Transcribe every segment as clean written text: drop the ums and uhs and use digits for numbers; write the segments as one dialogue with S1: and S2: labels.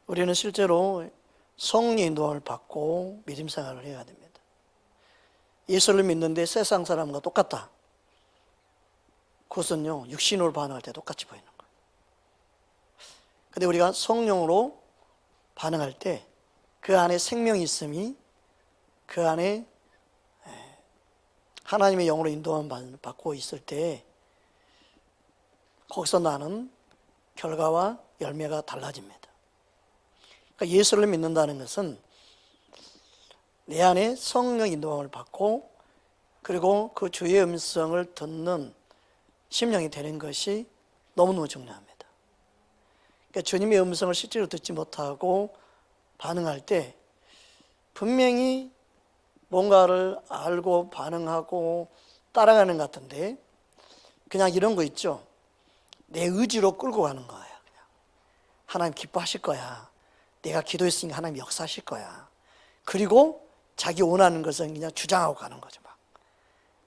S1: 우리는 실제로 성령의 인도함을 받고 믿음 생활을 해야 됩니다. 예수를 믿는데 세상 사람과 똑같다. 그것은요, 육신으로 반응할 때 똑같이 보이는 거예요. 근데 우리가 성령으로 반응할 때 그 안에 생명이 있음이, 그 안에 하나님의 영으로 인도함을 받고 있을 때 거기서 나는 결과와 열매가 달라집니다. 그러니까 예수를 믿는다는 것은 내 안에 성령 인도함을 받고 그리고 그 주의 음성을 듣는 심령이 되는 것이 너무너무 중요합니다. 그러니까 주님의 음성을 실제로 듣지 못하고 반응할 때 분명히 뭔가를 알고 반응하고 따라가는 것 같은데 그냥 이런 거 있죠. 내 의지로 끌고 가는 거예요. 그냥. 하나님 기뻐하실 거야. 내가 기도했으니까 하나님 역사하실 거야. 그리고 자기 원하는 것은 그냥 주장하고 가는 거죠. 막.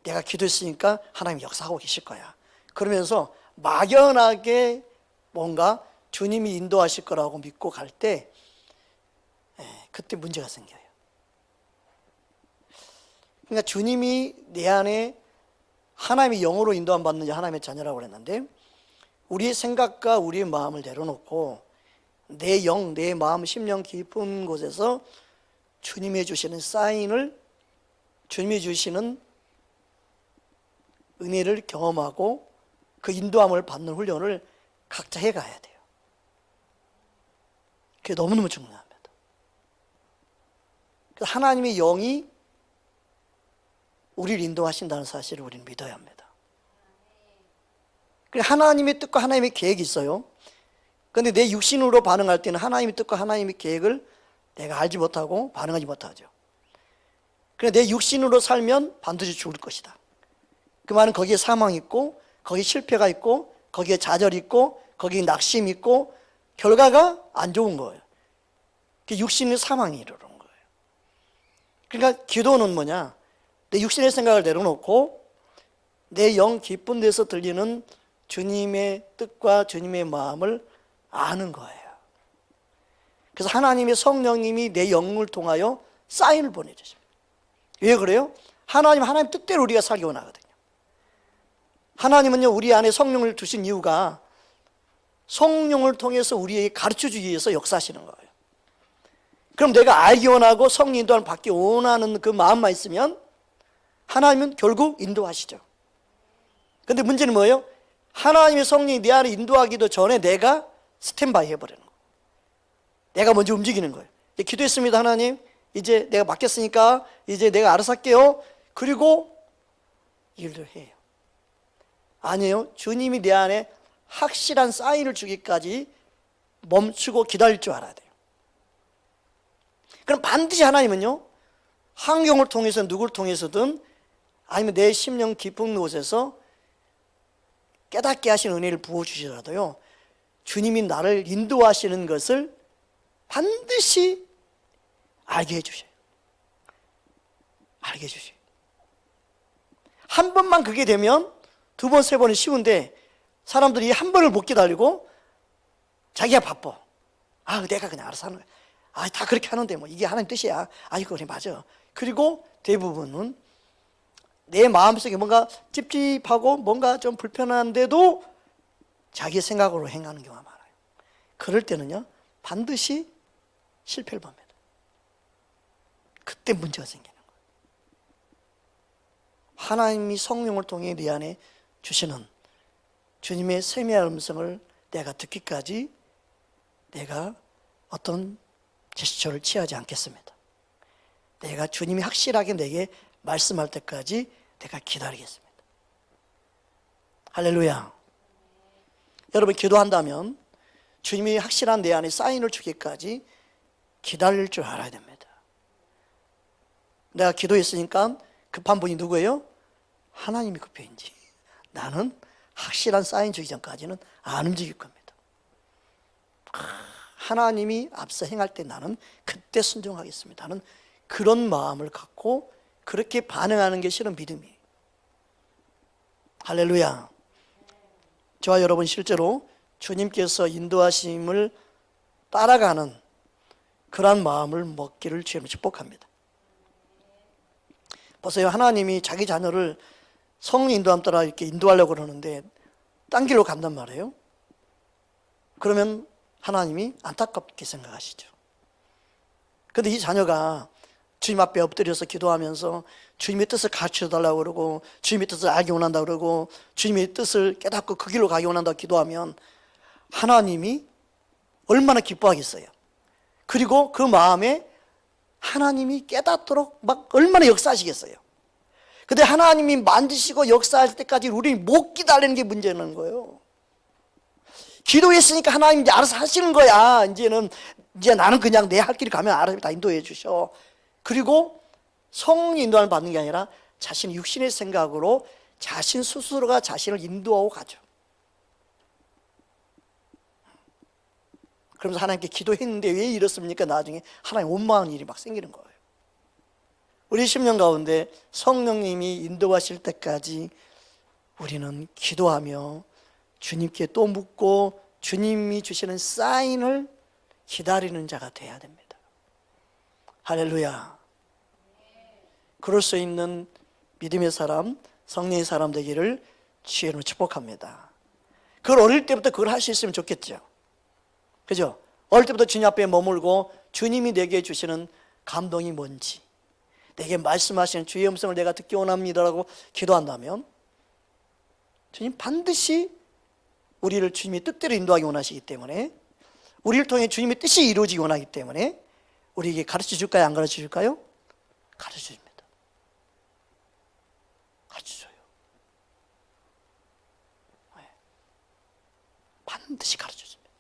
S1: 내가 기도했으니까 하나님 역사하고 계실 거야. 그러면서 막연하게 뭔가 주님이 인도하실 거라고 믿고 갈 때 그때 문제가 생겨요. 그러니까 주님이 내 안에 하나님의 영으로 인도함 받는 자 하나님의 자녀라고 그랬는데 우리의 생각과 우리의 마음을 내려놓고 내 영, 내 마음, 심령 깊은 곳에서 주님이 주시는 사인을, 주님이 주시는 은혜를 경험하고 그 인도함을 받는 훈련을 각자 해가야 돼요. 그게 너무너무 중요합니다. 그래서 하나님의 영이 우리를 인도하신다는 사실을 우리는 믿어야 합니다. 하나님의 뜻과 하나님의 계획이 있어요. 그런데 내 육신으로 반응할 때는 하나님의 뜻과 하나님의 계획을 내가 알지 못하고 반응하지 못하죠. 그래 내 육신으로 살면 반드시 죽을 것이다. 그 말은 거기에 사망이 있고 거기에 실패가 있고 거기에 좌절이 있고 거기에 낙심이 있고 결과가 안 좋은 거예요. 육신의 사망이 이르는 거예요. 그러니까 기도는 뭐냐? 내 육신의 생각을 내려놓고 내 영 깊은 데서 들리는 주님의 뜻과 주님의 마음을 아는 거예요. 그래서 하나님의 성령님이 내 영을 통하여 사인을 보내주십니다. 왜 그래요? 하나님 뜻대로 우리가 살기 원하거든요. 하나님은요 우리 안에 성령을 주신 이유가 성령을 통해서 우리에게 가르쳐주기 위해서 역사하시는 거예요. 그럼 내가 알기 원하고 성령 인도를 받기 원하는 그 마음만 있으면 하나님은 결국 인도하시죠. 그런데 문제는 뭐예요? 하나님의 성령이 내 안에 인도하기도 전에 내가 스탠바이 해버리는 거예요. 내가 먼저 움직이는 거예요. 기도했습니다 하나님, 이제 내가 맡겼으니까 이제 내가 알아서 할게요. 그리고 일을 해요. 아니에요. 주님이 내 안에 확실한 사인을 주기까지 멈추고 기다릴 줄 알아야 돼요. 그럼 반드시 하나님은요 환경을 통해서 누구를 통해서든 아니면 내 심령 깊은 곳에서 깨닫게 하시는 은혜를 부어주시더라도요 주님이 나를 인도하시는 것을 반드시 알게 해주셔요. 알게 해주셔요. 한 번만 그게 되면 두 번, 세 번은 쉬운데 사람들이 한 번을 못 기다리고 자기가 바빠. 내가 그냥 알아서 하는 거야. 다 그렇게 하는데 뭐 이게 하나님 뜻이야. 이거 그래 맞아. 그리고 대부분은 내 마음속에 뭔가 찝찝하고 뭔가 좀 불편한데도 자기 생각으로 행하는 경우가 많아요. 그럴 때는요 반드시 실패를 봅니다. 그때 문제가 생기는 거예요. 하나님이 성령을 통해 내 안에 주시는 주님의 세미한 음성을 내가 듣기까지 내가 어떤 제스처를 취하지 않겠습니다. 내가 주님이 확실하게 내게 말씀할 때까지 내가 기다리겠습니다. 할렐루야. 여러분 기도한다면 주님이 확실한 내 안에 사인을 주기까지 기다릴 줄 알아야 됩니다. 내가 기도했으니까 급한 분이 누구예요? 하나님이 급해인지 나는 확실한 사인 주기 전까지는 안 움직일 겁니다. 하나님이 앞서 행할 때 나는 그때 순종하겠습니다. 나는 그런 마음을 갖고 그렇게 반응하는 게 실은 믿음이에요. 할렐루야. 저와 여러분 실제로 주님께서 인도하심을 따라가는 그러한 마음을 먹기를 주님을 축복합니다. 보세요. 하나님이 자기 자녀를 성령 인도함 따라 이렇게 인도하려고 그러는데 딴 길로 간단 말이에요. 그러면 하나님이 안타깝게 생각하시죠. 그런데 이 자녀가 주님 앞에 엎드려서 기도하면서 주님의 뜻을 가르쳐달라고 그러고 주님의 뜻을 알기 원한다고 그러고 주님의 뜻을 깨닫고 그 길로 가기 원한다고 기도하면 하나님이 얼마나 기뻐하겠어요. 그리고 그 마음에 하나님이 깨닫도록 막 얼마나 역사하시겠어요. 근데 하나님이 만지시고 역사할 때까지 우리 못 기다리는 게 문제는 거예요. 기도했으니까 하나님이 이제 알아서 하시는 거야. 이제 나는 그냥 내 할 길을 가면 알아서 다 인도해 주셔. 그리고 성령 인도를 받는 게 아니라 자신의 육신의 생각으로 자신 스스로가 자신을 인도하고 가죠. 그러면서 하나님께 기도했는데 왜 이렇습니까? 나중에 하나님 원망하는 일이 막 생기는 거예요. 우리 10년 가운데 성령님이 인도하실 때까지 우리는 기도하며 주님께 또 묻고 주님이 주시는 사인을 기다리는 자가 돼야 됩니다. 할렐루야. 그럴 수 있는 믿음의 사람, 성령의 사람 되기를 주의 이름으로 축복합니다. 그걸 어릴 때부터 그걸 할 수 있으면 좋겠죠. 그죠? 어릴 때부터 주님 앞에 머물고 주님이 내게 주시는 감동이 뭔지, 내게 말씀하시는 주의 음성을 내가 듣기 원합니다라고 기도한다면 주님 반드시 우리를 주님의 뜻대로 인도하기 원하시기 때문에, 우리를 통해 주님의 뜻이 이루어지기 원하기 때문에 우리에게 가르쳐 줄까요? 안 가르쳐 줄까요? 가르쳐 줍니다. 가르쳐 줘요. 네. 반드시 가르쳐 줍니다.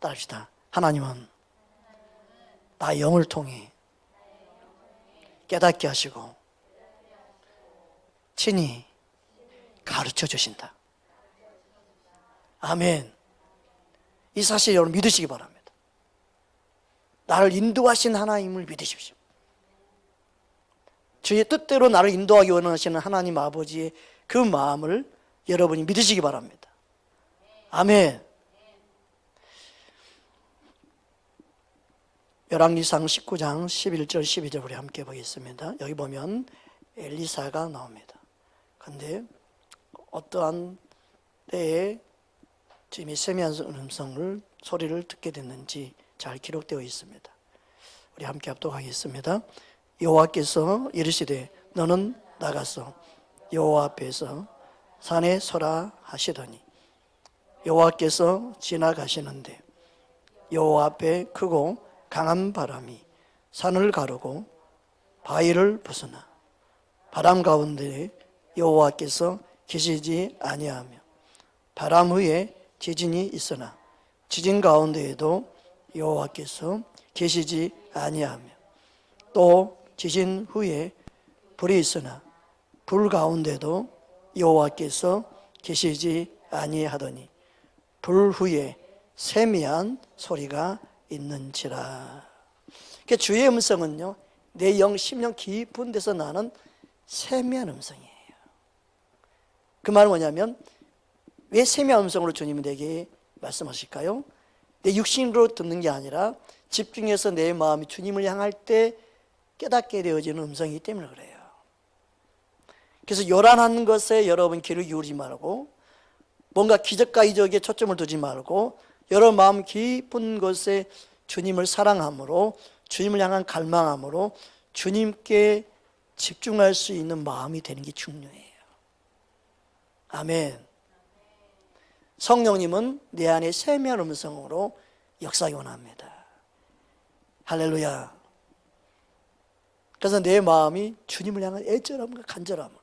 S1: 따라합시다. 하나님은 나의 영을 통해 깨닫게 하시고 친히 가르쳐 주신다. 아멘. 이 사실 여러분 믿으시기 바랍니다. 나를 인도하신 하나님을 믿으십시오. 주의 뜻대로 나를 인도하기 원하시는 하나님 아버지의 그 마음을 여러분이 믿으시기 바랍니다. 아멘. 열왕기상 19장 11절 12절 우리 함께 보겠습니다. 여기 보면 엘리사가 나옵니다. 그런데 어떠한 때에 주님의 세미한 음성을 소리를 듣게 됐는지 잘 기록되어 있습니다. 우리 함께 합독하겠습니다. 여호와께서 이르시되 너는 나가서 여호와 앞에서 산에 서라 하시더니 여호와께서 지나가시는데 여호와 앞에 크고 강한 바람이 산을 가르고 바위를 부수나 바람 가운데 여호와께서 계시지 아니하며 바람 후에 지진이 있으나 지진 가운데에도 여호와께서 계시지 아니하며 또 지진 후에 불이 있으나 불 가운데도 여호와께서 계시지 아니하더니 불 후에 세미한 소리가 있는지라. 그러니까 주의 음성은요, 내 영, 심령 깊은 데서 나는 세미한 음성이에요. 그 말은 뭐냐면, 왜 세미한 음성으로 주님이 내게 말씀하실까요? 내 육신으로 듣는 게 아니라 집중해서 내 마음이 주님을 향할 때 깨닫게 되어지는 음성이기 때문에 그래요. 그래서 요란한 것에 여러분 귀를 기울이지 말고, 뭔가 기적과 이적에 초점을 두지 말고, 여러 마음 깊은 곳에 주님을 사랑함으로, 주님을 향한 갈망함으로 주님께 집중할 수 있는 마음이 되는 게 중요해요. 아멘. 성령님은 내 안에 세미한 음성으로 역사하기 원합니다. 할렐루야. 그래서 내 마음이 주님을 향한 애절함과 간절함으로,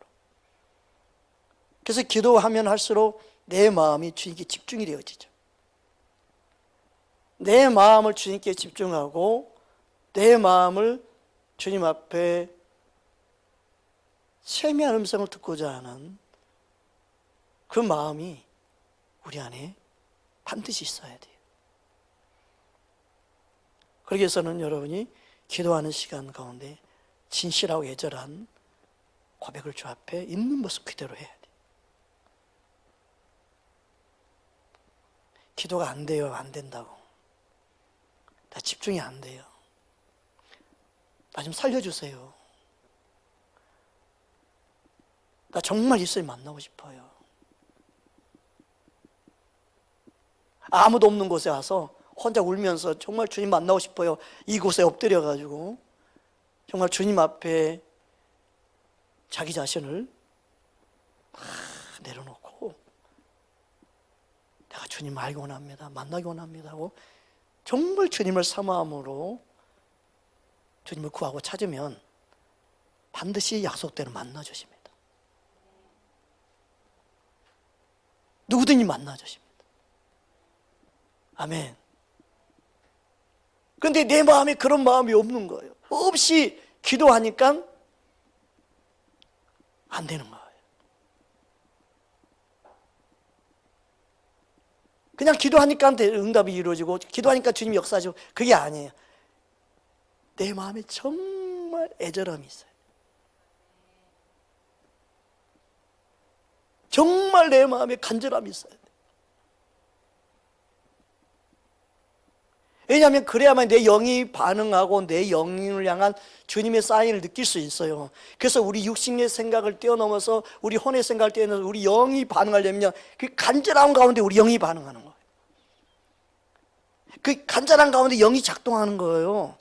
S1: 그래서 기도하면 할수록 내 마음이 주님께 집중이 되어지죠. 내 마음을 주님께 집중하고 내 마음을 주님 앞에 세미한 음성을 듣고자 하는 그 마음이 우리 안에 반드시 있어야 돼요. 그러기 위해서는 여러분이 기도하는 시간 가운데 진실하고 애절한 고백을 주 앞에 있는 모습 그대로 해야 돼요. 기도가 안 돼요, 안 된다고. 집중이 안 돼요. 나 좀 살려주세요. 나 정말 예수님 만나고 싶어요. 아무도 없는 곳에 와서 혼자 울면서 정말 주님 만나고 싶어요. 이곳에 엎드려가지고 정말 주님 앞에 자기 자신을 내려놓고 내가 주님 알기 원합니다. 만나기 원합니다 하고 정말 주님을 사모함으로 주님을 구하고 찾으면 반드시 약속대로 만나주십니다. 누구든지 만나주십니다. 아멘. 그런데 내 마음에 그런 마음이 없는 거예요. 없이 기도하니까 안 되는 거예요. 그냥 기도하니까 응답이 이루어지고 기도하니까 주님이 역사하시고 그게 아니에요. 내 마음에 정말 애절함이 있어요. 정말 내 마음에 간절함이 있어요. 왜냐하면 그래야만 내 영이 반응하고 내 영을 향한 주님의 사인을 느낄 수 있어요. 그래서 우리 육신의 생각을 뛰어넘어서 우리 혼의 생각을 뛰어넘어서 우리 영이 반응하려면 그 간절함 가운데 우리 영이 반응하는 거예요. 그 간절함 가운데 영이 작동하는 거예요.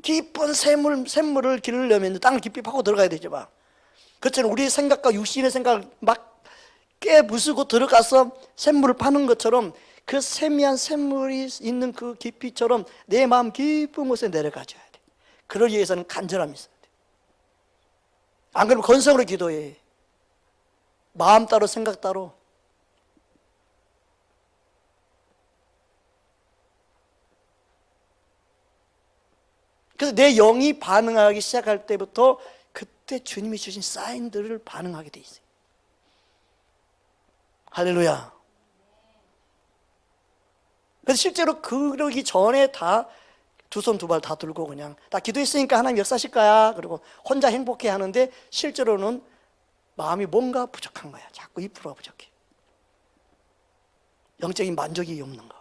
S1: 깊은 샘물을 기르려면 땅을 깊이 파고 들어가야 되죠. 막. 그렇잖아요. 우리 생각과 육신의 생각을 막 깨부수고 들어가서 샘물을 파는 것처럼 그 세미한 샘물이 있는 그 깊이처럼 내 마음 깊은 곳에 내려가줘야 돼. 그러기 위해서는 간절함이 있어야 돼. 안 그러면 건성으로 기도해. 마음 따로 생각 따로. 그래서 내 영이 반응하기 시작할 때부터 그때 주님이 주신 사인들을 반응하게 돼 있어요. 할렐루야. 그래서 실제로 그러기 전에 다 두 손 두 발 다 들고 그냥 나 기도했으니까 하나님 역사하실 거야. 그리고 혼자 행복해 하는데 실제로는 마음이 뭔가 부족한 거야. 자꾸 2%가 부족해. 영적인 만족이 없는 거예요.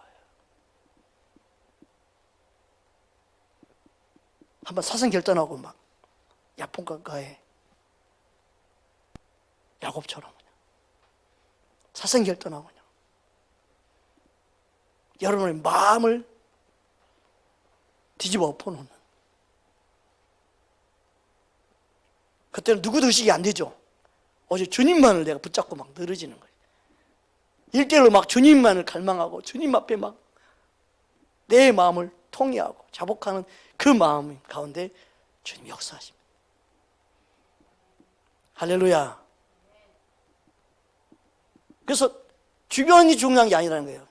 S1: 한번 사생 결단하고 막 야폰가가에 야곱처럼 그냥 사생 결단하고 그냥 여러분의 마음을 뒤집어 엎어놓는, 그때는 누구도 의식이 안 되죠. 오직 주님만을 내가 붙잡고 막 늘어지는 거예요. 일대일로 막 주님만을 갈망하고 주님 앞에 막 내 마음을 통회하고 자복하는 그 마음 가운데 주님이 역사하십니다. 할렐루야. 그래서 주변이 중요한 게 아니라는 거예요.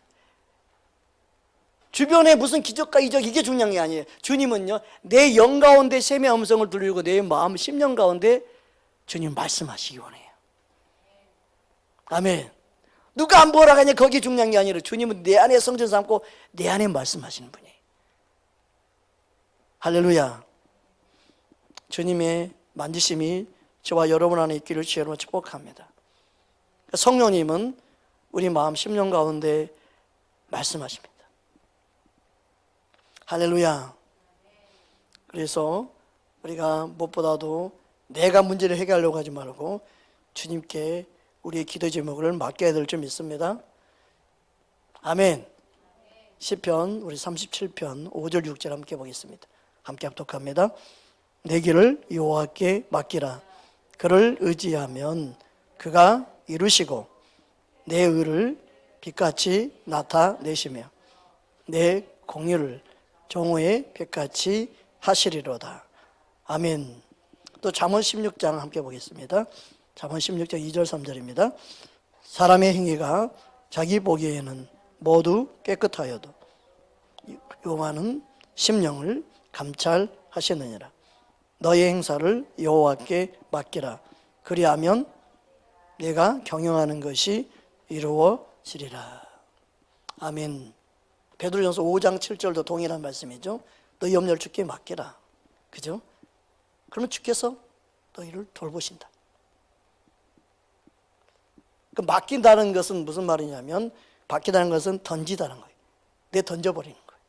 S1: 주변에 무슨 기적과 이적 이게 중요한 게 아니에요. 주님은요, 내 영 가운데 샘의 음성을 들리고 내 마음 심령 가운데 주님 말씀하시기 원해요. 아멘. 누가 안 보라 하냐 거기 중요한 게 아니라 주님은 내 안에 성전 삼고 내 안에 말씀하시는 분이에요. 할렐루야. 주님의 만지심이 저와 여러분 안에 있기를 주여로 축복합니다. 성령님은 우리 마음 심령 가운데 말씀하십니다. 할렐루야. 그래서 우리가 무엇보다도 내가 문제를 해결하려고 하지 말고 주님께 우리의 기도 제목을 맡겨야 될 줄 믿습니다. 아멘. 시편 우리 37편 5절 6절 함께 보겠습니다. 함께 합독합니다. 내 길을 여호와께 맡기라. 그를 의지하면 그가 이루시고 내 의를 빛같이 나타내시며 내 공의를 정오의 빛같이 하시리로다. 아멘. 또 잠언 16장 함께 보겠습니다. 잠언 16장 2절 3절입니다. 사람의 행위가 자기 보기에는 모두 깨끗하여도 여호와는 심령을 감찰하시느니라. 너의 행사를 여호와께 맡기라. 그리하면 내가 경영하는 것이 이루어지리라. 아멘. 베드로전서 5장 7절도 동일한 말씀이죠. 너희 염려를 주께 맡기라. 그죠? 그러면 주께서 너희를 돌보신다. 그 맡긴다는 것은 무슨 말이냐면, 맡긴다는 것은 던지다는 거예요. 내 던져버리는 거예요.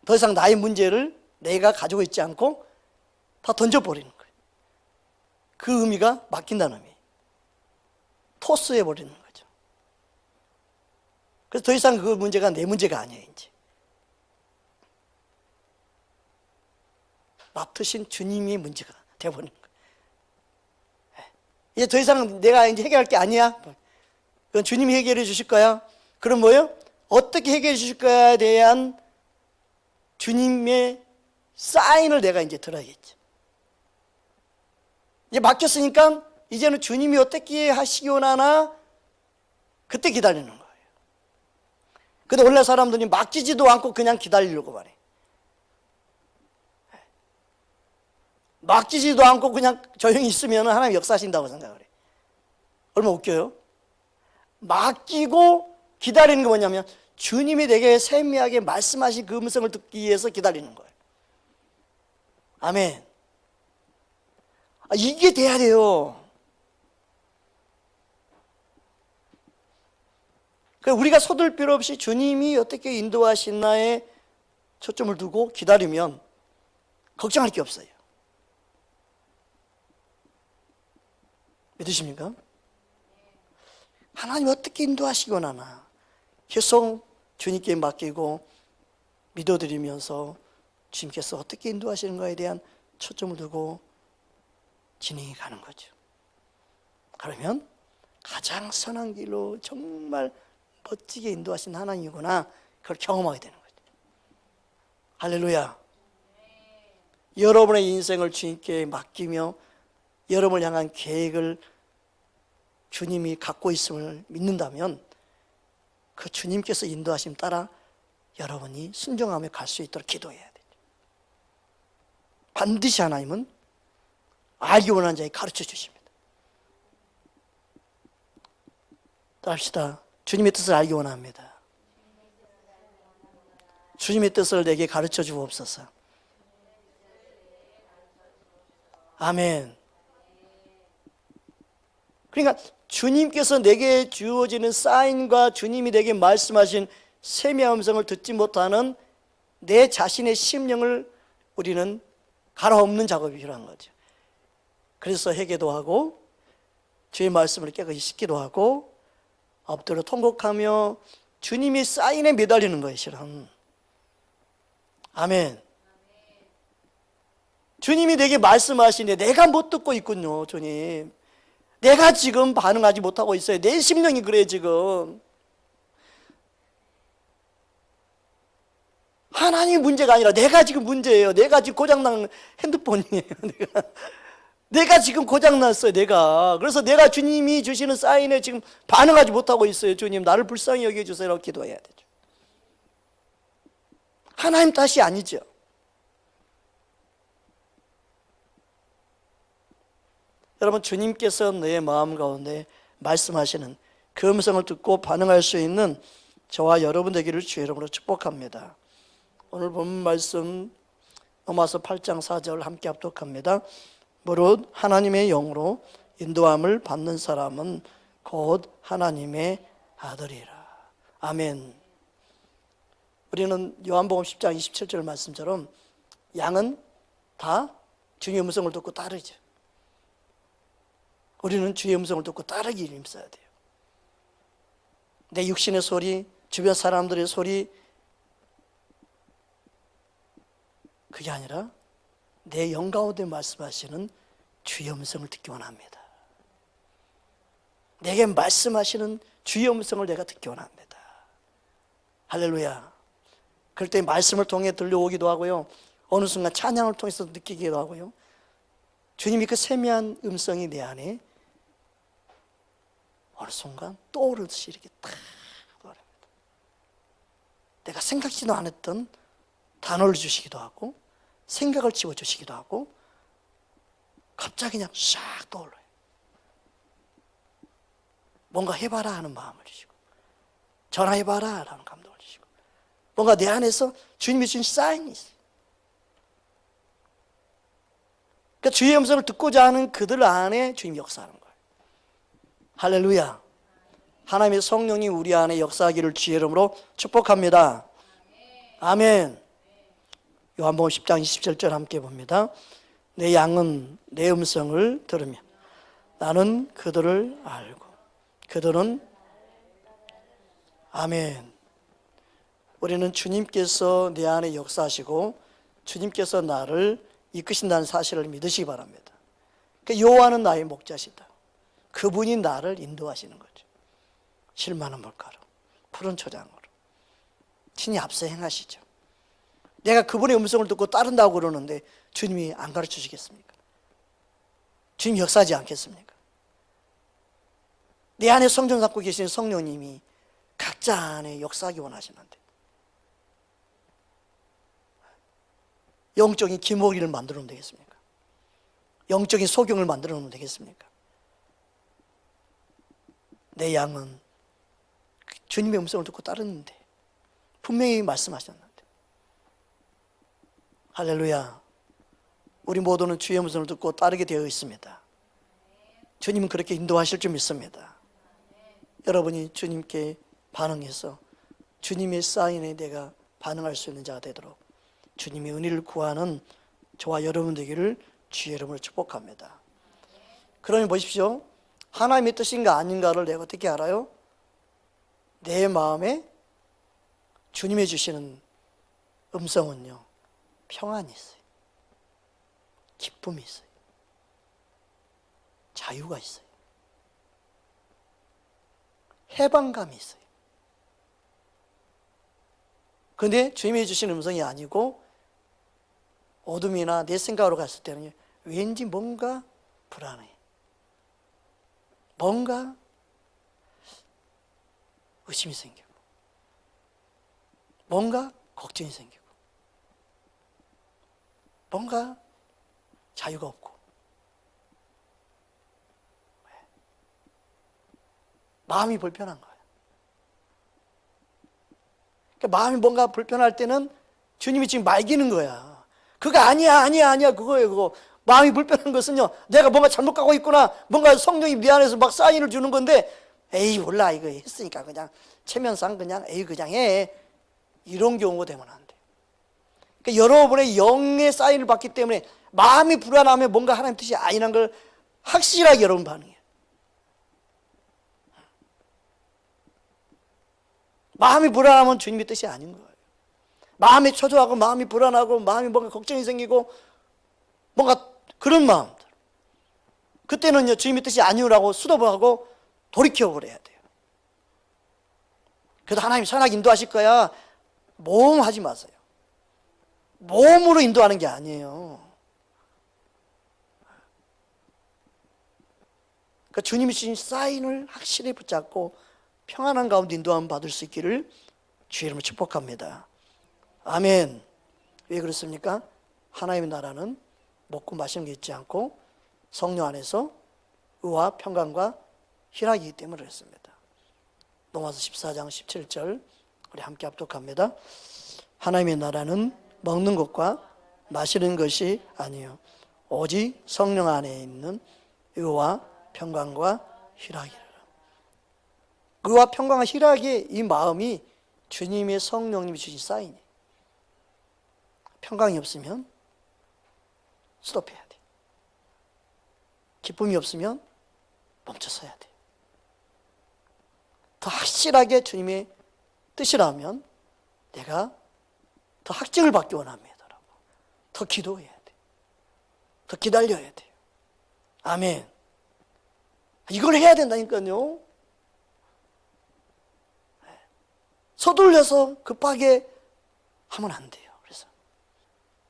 S1: 더 이상 나의 문제를 내가 가지고 있지 않고 다 던져버리는 거예요. 그 의미가 맡긴다는 의미예요. 토스해버리는 거죠. 그래서 더 이상 그 문제가 내 문제가 아니에요. 이제 맡으신 주님이 문제가 되어버리는 거예요. 이제 더 이상 내가 이제 해결할 게 아니야. 그건 주님이 해결해 주실 거야. 그럼 뭐예요? 어떻게 해결해 주실 거야에 대한 주님의 사인을 내가 이제 들어야겠죠. 이제 맡겼으니까 이제는 주님이 어떻게 하시려나 그때 기다리는 거예요. 근데 원래 사람들이 맡기지도 않고 그냥 기다리려고 말해. 맡기지도 않고 그냥 조용히 있으면 하나님 역사하신다고 생각을 해. 얼마나 웃겨요? 맡기고 기다리는 게 뭐냐면 주님이 내게 세미하게 말씀하신 그 음성을 듣기 위해서 기다리는 거예요. 아멘. 이게 돼야 돼요. 우리가 서둘 필요 없이 주님이 어떻게 인도하시나에 초점을 두고 기다리면 걱정할 게 없어요. 믿으십니까? 하나님 어떻게 인도하시거나 계속 주님께 맡기고 믿어드리면서 주님께서 어떻게 인도하시는가에 대한 초점을 두고 진행해 가는 거죠. 그러면 가장 선한 길로 정말 멋지게 인도하신 하나님이구나, 그걸 경험하게 되는 거죠. 할렐루야. 여러분의 인생을 주님께 맡기며 여러분을 향한 계획을 주님이 갖고 있음을 믿는다면 그 주님께서 인도하심 따라 여러분이 순종하며 갈 수 있도록 기도해야 되죠. 반드시 하나님은 알기 원하는 자에게 가르쳐 주십니다. 따라합시다. 주님의 뜻을 알기 원합니다. 주님의 뜻을 내게 가르쳐 주옵소서. 아멘. 그러니까 주님께서 내게 주어지는 사인과 주님이 내게 말씀하신 세미한 음성을 듣지 못하는 내 자신의 심령을 우리는 갈아엎는 작업이 필요한 거죠. 그래서 회개도 하고 주의 말씀을 깨끗이 씻기도 하고 엎드려 통곡하며 주님이 사인에 매달리는 거예요, 실은. 아멘. 주님이 내게 말씀하시는데 내가 못 듣고 있군요, 주님. 내가 지금 반응하지 못하고 있어요. 내 심령이 그래 지금. 하나님이 문제가 아니라 내가 지금 문제예요. 내가 지금 고장난 핸드폰이에요. 내가 지금 고장났어요. 내가. 그래서 내가 주님이 주시는 사인에 지금 반응하지 못하고 있어요. 주님 나를 불쌍히 여겨주세요라고 기도해야 되죠. 하나님 탓이 아니죠. 여러분, 주님께서 내 마음 가운데 말씀하시는 그 음성을 듣고 반응할 수 있는 저와 여러분 되기를 주의 이름으로 축복합니다. 오늘 본 말씀 로마서 8장 4절 함께 합독합니다. 무릇 하나님의 영으로 인도함을 받는 사람은 곧 하나님의 아들이라. 아멘. 우리는 요한복음 10장 27절 말씀처럼 양은 다 주의 음성을 듣고 따르죠. 우리는 주의 음성을 듣고 따르기를 힘써야 돼요. 내 육신의 소리, 주변 사람들의 소리, 그게 아니라 내 영 가운데 말씀하시는 주의 음성을 듣기 원합니다. 내게 말씀하시는 주의 음성을 내가 듣기 원합니다. 할렐루야. 그럴 때 말씀을 통해 들려오기도 하고요, 어느 순간 찬양을 통해서 느끼기도 하고요, 주님이 그 세미한 음성이 내 안에 어느 순간 떠오르듯이 이렇게 탁 떠오릅니다. 내가 생각지도 않았던 단어를 주시기도 하고 생각을 집어주시기도 하고 갑자기 그냥 싹 떠올라요. 뭔가 해봐라 하는 마음을 주시고 전화해봐라 라는 감동을 주시고 뭔가 내 안에서 주님이 주신 사인이 있어요. 그러니까 주의 음성을 듣고자 하는 그들 안에 주님이 역사하는 거예요. 할렐루야. 하나님의 성령이 우리 안에 역사하기를 주의 이름으로 축복합니다. 아멘. 요한복음 10장 27절 함께 봅니다. 내 양은 내 음성을 들으며 나는 그들을 알고 그들은 아멘. 우리는 주님께서 내 안에 역사하시고 주님께서 나를 이끄신다는 사실을 믿으시기 바랍니다. 여호와는 나의 목자시다. 그분이 나를 인도하시는 거죠. 실만한 물가로 푸른 초장으로 친히 앞서 행하시죠. 내가 그분의 음성을 듣고 따른다고 그러는데 주님이 안 가르쳐 주시겠습니까? 주님 역사하지 않겠습니까? 내 안에 성전 삼고 계신 성령님이 각자 안에 역사하기 원하시는데 영적인 기모리를 만들어 놓으면 되겠습니까? 영적인 소경을 만들어 놓으면 되겠습니까? 내 양은 주님의 음성을 듣고 따르는데 분명히 말씀하셨는데 할렐루야. 우리 모두는 주의 음성을 듣고 따르게 되어 있습니다. 주님은 그렇게 인도하실 줄 믿습니다. 여러분이 주님께 반응해서 주님의 사인에 내가 반응할 수 있는 자가 되도록 주님의 은혜를 구하는 저와 여러분 되기를 주의 이름으로 축복합니다. 그러면 보십시오. 하나님의 뜻인가 아닌가를 내가 어떻게 알아요? 내 마음에 주님이 주시는 음성은요, 평안이 있어요. 기쁨이 있어요. 자유가 있어요. 해방감이 있어요. 그런데 주님이 주시는 음성이 아니고 어둠이나 내 생각으로 갔을 때는 왠지 뭔가 불안해. 뭔가 의심이 생기고 뭔가 걱정이 생기고 뭔가 자유가 없고 마음이 불편한 거예요. 그러니까 마음이 뭔가 불편할 때는 주님이 지금 말기는 거야. 그거 아니야 그거예요. 그거 마음이 불편한 것은요, 내가 뭔가 잘못 가고 있구나, 뭔가 성령이 미안해서 막 사인을 주는 건데 에이 몰라 이거 했으니까 그냥 체면상 그냥 에이 그냥 해, 이런 경우가 되면 안 돼요. 그러니까 여러분의 영의 사인을 받기 때문에 마음이 불안하면 뭔가 하나님 뜻이 아니라는 걸 확실하게 여러분 반응해요. 마음이 불안하면 주님의 뜻이 아닌 거예요. 마음이 초조하고 마음이 불안하고 마음이 뭔가 걱정이 생기고 뭔가 그런 마음들, 그때는요 주님의 뜻이 아니오라고 수도하고 돌이켜버려야 돼요. 그래도 하나님 선하게 인도하실 거야, 모험하지 마세요. 모험으로 인도하는 게 아니에요. 그러니까 주님이 주신 사인을 확실히 붙잡고 평안한 가운데 인도함 받을 수 있기를 주의 이름으로 축복합니다. 아멘. 왜 그렇습니까? 하나님의 나라는 먹고 마시는 게 있지 않고 성령 안에서 의와 평강과 희락이기 때문에 그렇습니다. 로마서 14장 17절 우리 함께 합독합니다. 하나님의 나라는 먹는 것과 마시는 것이 아니요 오직 성령 안에 있는 의와 평강과 희락이라. 의와 평강과 희락의 이 마음이 주님의 성령님이 주신 사인이에요. 평강이 없으면 스톱해야 돼. 기쁨이 없으면 멈춰서야 돼. 더 확실하게 주님의 뜻이라면 내가 더 확증을 받기 원합니다. 더 기도해야 돼. 더 기다려야 돼요. 아멘. 이걸 해야 된다니까요. 서둘러서 급하게 하면 안 돼요. 그래서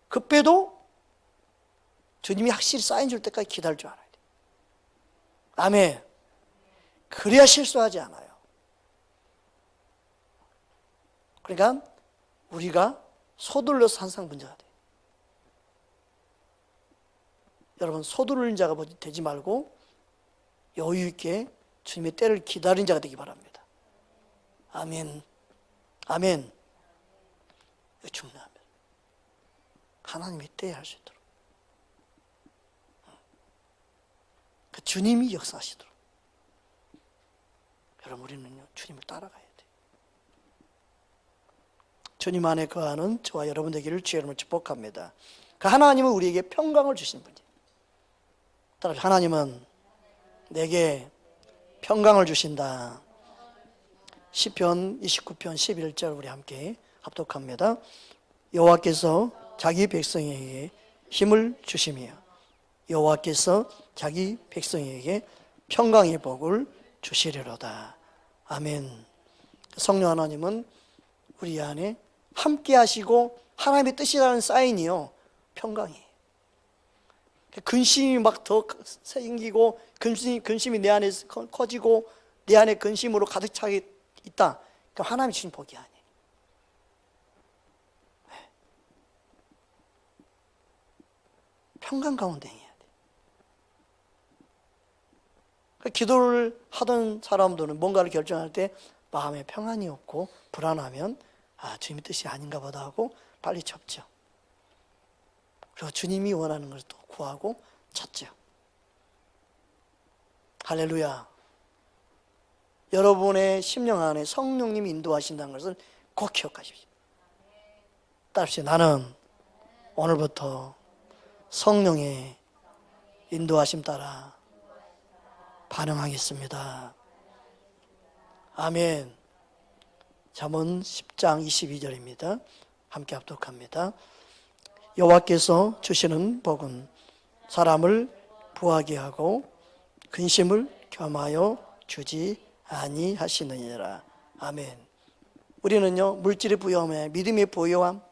S1: 급해도 주님이 확실히 사인 줄 때까지 기다릴 줄 알아야 돼요. 아멘. 그래야 실수하지 않아요. 그러니까 우리가 서둘러서 항상 문제가 돼요. 여러분 서두르는 자가 되지 말고 여유 있게 주님의 때를 기다리는 자가 되기 바랍니다. 아멘. 아멘. 이거 중요합니다. 하나님의 때에 할 수 있도록, 그 주님이 역사하시도록 그럼 우리는요, 주님을 따라가야 돼요. 주님 안에 거하는 저와 여러분 되기를 주의 이름으로 축복합니다. 그 하나님은 우리에게 평강을 주신 분이에요. 따라서 하나님은 내게 평강을 주신다. 시편 29편 11절 우리 함께 합독합니다. 여호와께서 자기 백성에게 힘을 주시며 여호와께서 자기 백성에게 평강의 복을 주시리로다. 아멘. 성령 하나님은 우리 안에 함께 하시고 하나님의 뜻이라는 사인이요, 평강이에요. 근심이 막 더 생기고 근심이 내 안에 커지고 내 안에 근심으로 가득 차게 있다. 그럼 하나님이 주신 복이 아니에요. 평강 가운데 해야 돼. 기도를 하던 사람들은 뭔가를 결정할 때 마음에 평안이 없고 불안하면 주님의 뜻이 아닌가 보다 하고 빨리 접죠. 그리고 주님이 원하는 것을 또 구하고 찾죠. 할렐루야. 여러분의 심령 안에 성령님이 인도하신다는 것을 꼭 기억하십시오. 따라합시다. 나는 오늘부터 성령의 인도하심 따라 반응하겠습니다. 아멘. 잠언 10장 22절입니다. 함께 합독합니다. 여호와께서 주시는 복은 사람을 부하게 하고 근심을 겸하여 주지 아니하시느니라. 아멘. 우리는요, 물질의 부요함에 믿음의 부요함,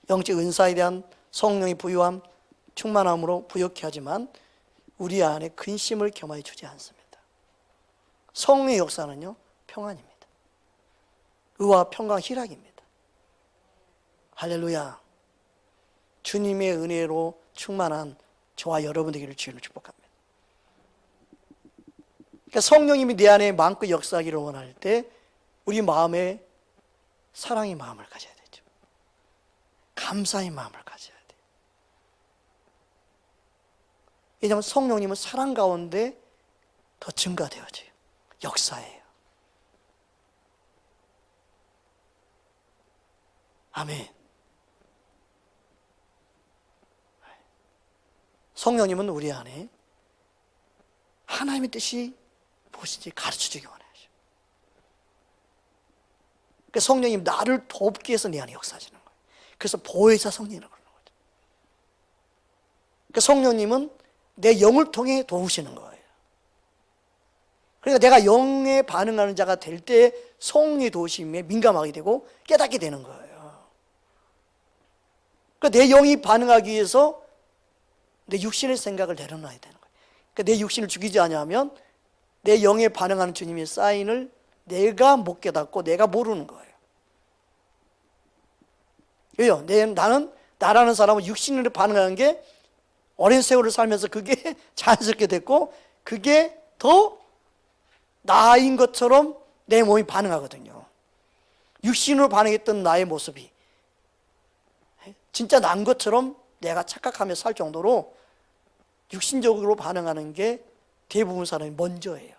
S1: 영적 은사에 대한 성령의 부요함, 충만함으로 부욕해 하지만 우리 안에 근심을 겸하여 주지 않습니다. 성령의 역사는요, 평안입니다. 의와 평강 희락입니다. 할렐루야. 주님의 은혜로 충만한 저와 여러분 되기를 주님을 축복합니다. 그러니까 성령님이 내 안에 마음껏 역사하기를 원할 때 우리 마음에 사랑의 마음을 가져야 되죠. 감사의 마음을 가져야 돼요. 왜냐하면 성령님은 사랑 가운데 더 증가되어져요. 역사예요. 아멘. 성령님은 우리 안에 하나님의 뜻이 무엇인지 가르쳐주기 원하죠. 그러니까 성령님 나를 돕기 위해서 내 안에 역사하시는 거예요. 그래서 보혜사 성령이라고 그러는 거죠. 그러니까 성령님은 내 영을 통해 도우시는 거예요. 그러니까 내가 영에 반응하는 자가 될 때 성령의 도우심에 민감하게 되고 깨닫게 되는 거예요. 그러니까 내 영이 반응하기 위해서 내 육신의 생각을 내려놔야 되는 거예요. 그러니까 내 육신을 죽이지 않으면 내 영에 반응하는 주님의 사인을 내가 못 깨닫고 내가 모르는 거예요. 왜요? 나라는 사람은 육신으로 반응하는 게 오랜 세월을 살면서 그게 자연스럽게 됐고 그게 더 나인 것처럼 내 몸이 반응하거든요. 육신으로 반응했던 나의 모습이 진짜 난 것처럼 내가 착각하며 살 정도로 육신적으로 반응하는 게 대부분 사람이 먼저예요.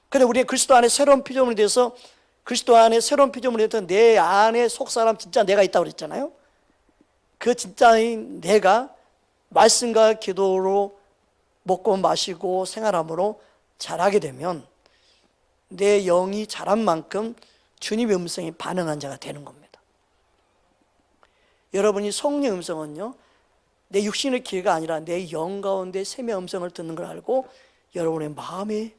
S1: 그런데 우리가 그리스도 안에 새로운 피조물이 돼서 그리스도 안에 새로운 피조물이 돼서 내 안에 속사람 진짜 내가 있다고 그랬잖아요. 그 진짜인 내가 말씀과 기도로 먹고 마시고 생활함으로 자라게 되면 내 영이 자란 만큼 주님의 음성에 반응한 자가 되는 겁니다. 여러분이 성령의 음성은요, 내 육신의 기회가 아니라 내 영 가운데 샘의 음성을 듣는 걸 알고 여러분의 마음에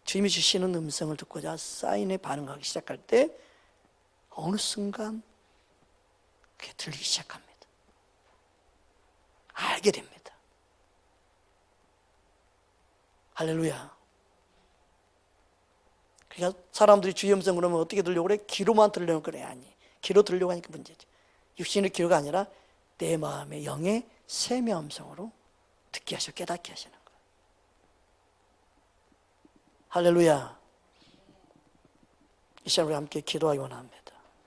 S1: 주님이 주시는 음성을 듣고자 사인에 반응하기 시작할 때 어느 순간 그게 들리기 시작합니다. 알게 됩니다. 할렐루야. 그러니까 사람들이 주의 음성 그러면 어떻게 들려고 그래? 귀로만 들려고 그래? 아니, 귀로 들려고 하니까 문제죠. 육신의 귀로가 아니라 내 마음의 영의 샘의 음성으로 듣게 하시고 깨닫게 하시는 거예요. 할렐루야. 이 시간 우리 함께 기도하기 원합니다.